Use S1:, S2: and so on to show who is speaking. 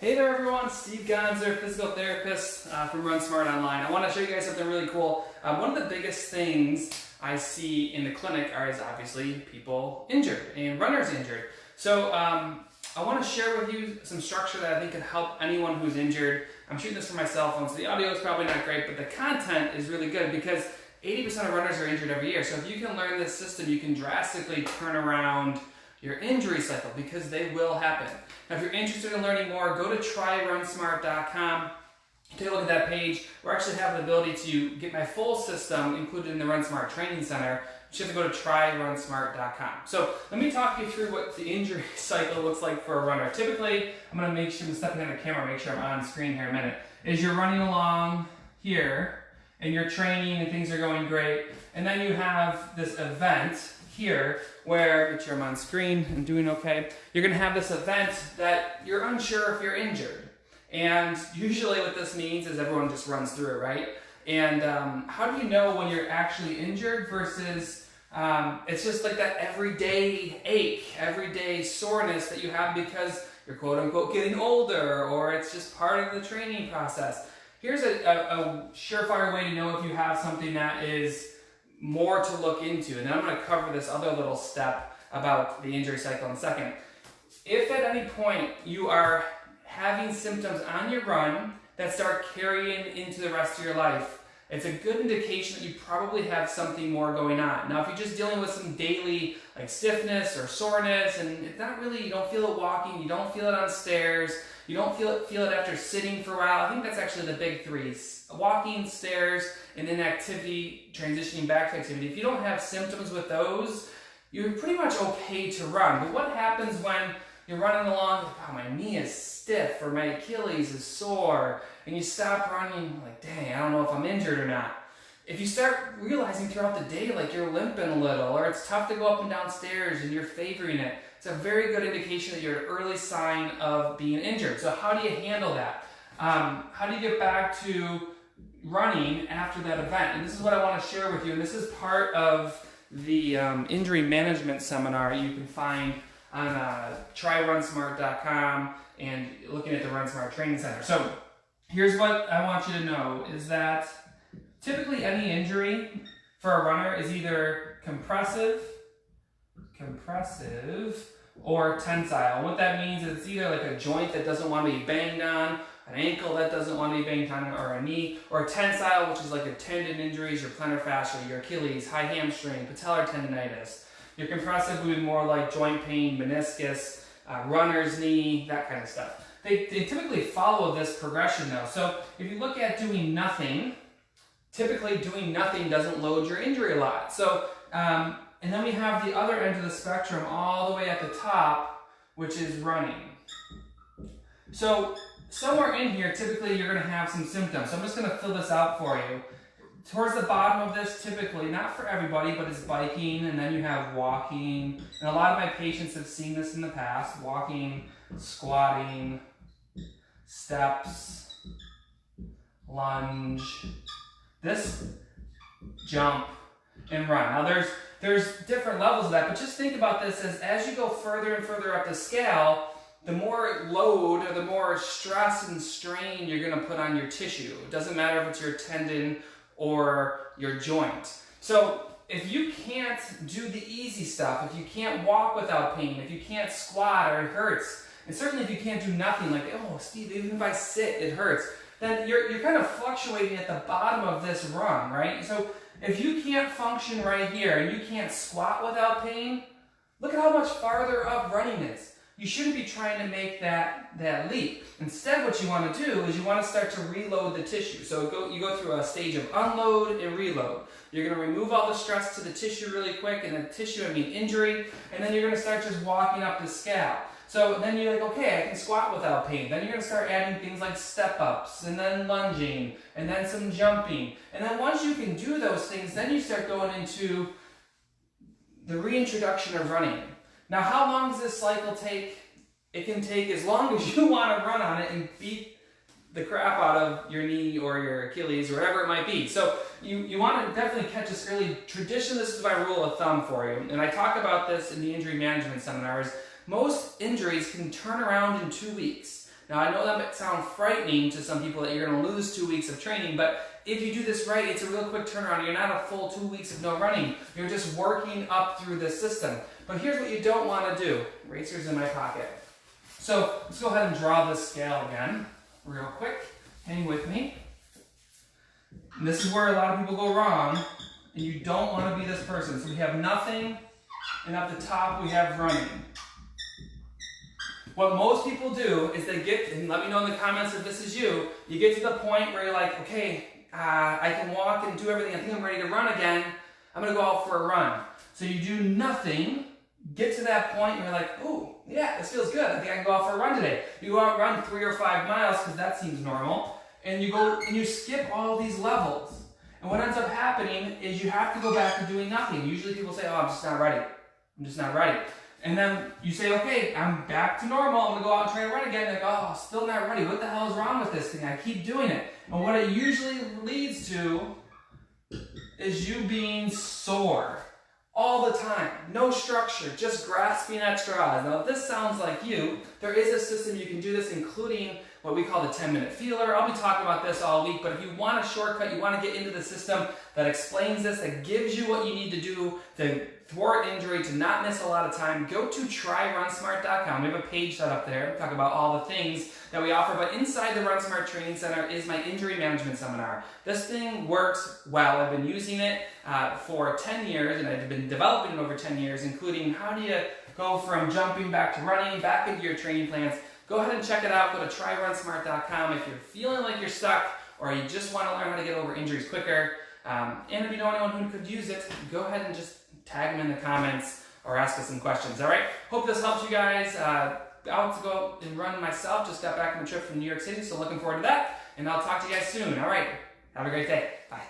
S1: Hey there everyone, Steve Gonzer, physical therapist from RunSmart Online. I want to show you guys something really cool. One of the biggest things I see in the clinic is obviously people injured and runners injured. So I want to share with you some structure that I think can help anyone who's injured. I'm shooting this from my cell phone, so the audio is probably not great, but the content is really good because 80% of runners are injured every year. So if you can learn this system, you can drastically turn around your injury cycle because they will happen. Now, if you're interested in learning more, go to tryrunsmart.com. Take a look at that page. We actually have the ability to get my full system included in the RunSmart Training Center. You just have to go to tryrunsmart.com. So let me talk you through what the injury cycle looks like for a runner. Typically, I'm going to make sure I'm stepping on the camera, make sure I'm on screen here in a minute. Is you're running along here and you're training and things are going great, and then you have this event here where, make sure I'm on screen and doing okay, you're going to have this event that you're unsure if you're injured. And usually what this means is everyone just runs through it, right? And how do you know when you're actually injured versus it's just like that everyday ache, everyday soreness that you have because you're quote unquote getting older, or it's just part of the training process. Here's a surefire way to know if you have something that is more to look into, and then I'm going to cover this other little step about the injury cycle in a second. If at any point you are having symptoms on your run that start carrying into the rest of your life, it's a good indication that you probably have something more going on. Now, if you're just dealing with some daily like stiffness or soreness, and it's not really, you don't feel it walking, you don't feel it on stairs, you don't feel it after sitting for a while, I think that's actually the big three: walking, stairs, and then activity, transitioning back to activity. If you don't have symptoms with those, you're pretty much okay to run. But what happens when you're running along, oh, my knee is stiff or my Achilles is sore, and you stop running, like, dang, I don't know if I'm injured or not. If you start realizing throughout the day like you're limping a little, or it's tough to go up and down stairs and you're favoring it, it's a very good indication that you're an early sign of being injured. So how do you handle that? How do you get back to running after that event? And this is what I want to share with you, and this is part of the injury management seminar you can find on tryrunsmart.com and looking at the RunSmart Training Center. So here's what I want you to know is that typically any injury for a runner is either compressive or tensile. What that means is it's either like a joint that doesn't want to be banged on, an ankle that doesn't want to be banged on, or a knee, or a tensile, which is like your tendon injuries, your plantar fascia, your Achilles, high hamstring, patellar tendonitis. Your compressive would be more like joint pain, meniscus, runner's knee, that kind of stuff. They typically follow this progression though. So if you look at doing nothing, typically doing nothing doesn't load your injury a lot. So, and then we have the other end of the spectrum all the way at the top, which is running. So somewhere in here, typically you're going to have some symptoms. So I'm just going to fill this out for you. Towards the bottom of this, typically, not for everybody, but it's biking, and then you have walking. And a lot of my patients have seen this in the past: walking, squatting, steps, lunge, this, jump, and run. Now there's different levels of that, but just think about this as you go further and further up the scale, the more load or the more stress and strain you're going to put on your tissue. It doesn't matter if it's your tendon or your joint. So if you can't do the easy stuff, if you can't walk without pain, if you can't squat or it hurts, and certainly if you can't do nothing, like, oh, Steve, even if I sit, it hurts, then you're kind of fluctuating at the bottom of this run, right? So if you can't function right here and you can't squat without pain, look at how much farther up running is. You shouldn't be trying to make that leap. Instead, what you want to do is you want to start to reload the tissue. So you go through a stage of unload and reload. You're going to remove all the stress to the tissue really quick, and the tissue, I mean injury, and then you're going to start just walking up the scale. So then you're like, okay, I can squat without pain. Then you're going to start adding things like step-ups, and then lunging, and then some jumping. And then once you can do those things, then you start going into the reintroduction of running. Now, how long does this cycle take? It can take as long as you want to run on it and beat the crap out of your knee or your Achilles or whatever it might be. So you want to definitely catch this early. Traditionally, this is my rule of thumb for you, and I talk about this in the injury management seminars. Most injuries can turn around in 2 weeks. Now I know that might sound frightening to some people that you're going to lose 2 weeks of training, but if you do this right, it's a real quick turnaround. You're not a full 2 weeks of no running. You're just working up through this system. But here's what you don't want to do. Eraser's in my pocket. So let's go ahead and draw this scale again real quick. Hang with me. And this is where a lot of people go wrong, and you don't want to be this person. So we have nothing, and at the top we have running. What most people do is they get, and let me know in the comments if this is you, you get to the point where you're like, okay, I can walk and do everything, I think I'm ready to run again, I'm going to go out for a run. So you do nothing, get to that point, and you're like, oh, yeah, this feels good, I think I can go out for a run today. You go out and run 3 or 5 miles, because that seems normal, and you go and you skip all these levels. And what ends up happening is you have to go back to doing nothing. Usually people say, oh, I'm just not ready. I'm just not ready. And then you say, okay, I'm back to normal. I'm going to go out and try to run again. Like, oh, still not ready. What the hell is wrong with this thing? I keep doing it. And what it usually leads to is you being sore all the time. No structure, just grasping at straws. Now, if this sounds like you, there is a system you can do this, including what we call the 10-minute feeler. I'll be talking about this all week, but if you want a shortcut, you want to get into the system that explains this, that gives you what you need to do to thwart injury, to not miss a lot of time, go to tryrunsmart.com. We have a page set up there. We talk about all the things that we offer, but inside the RunSmart Training Center is my injury management seminar. This thing works well. I've been using it for 10 years, and I've been developing it over 10 years, including how do you go from jumping back to running, back into your training plans. Go ahead and check it out. Go to tryrunsmart.com if you're feeling like you're stuck or you just want to learn how to get over injuries quicker. And if you know anyone who could use it, go ahead and just tag them in the comments or ask us some questions. All right? Hope this helps you guys. Out to go and run myself. Just got back from a trip from New York City, so looking forward to that. And I'll talk to you guys soon. All right? Have a great day. Bye.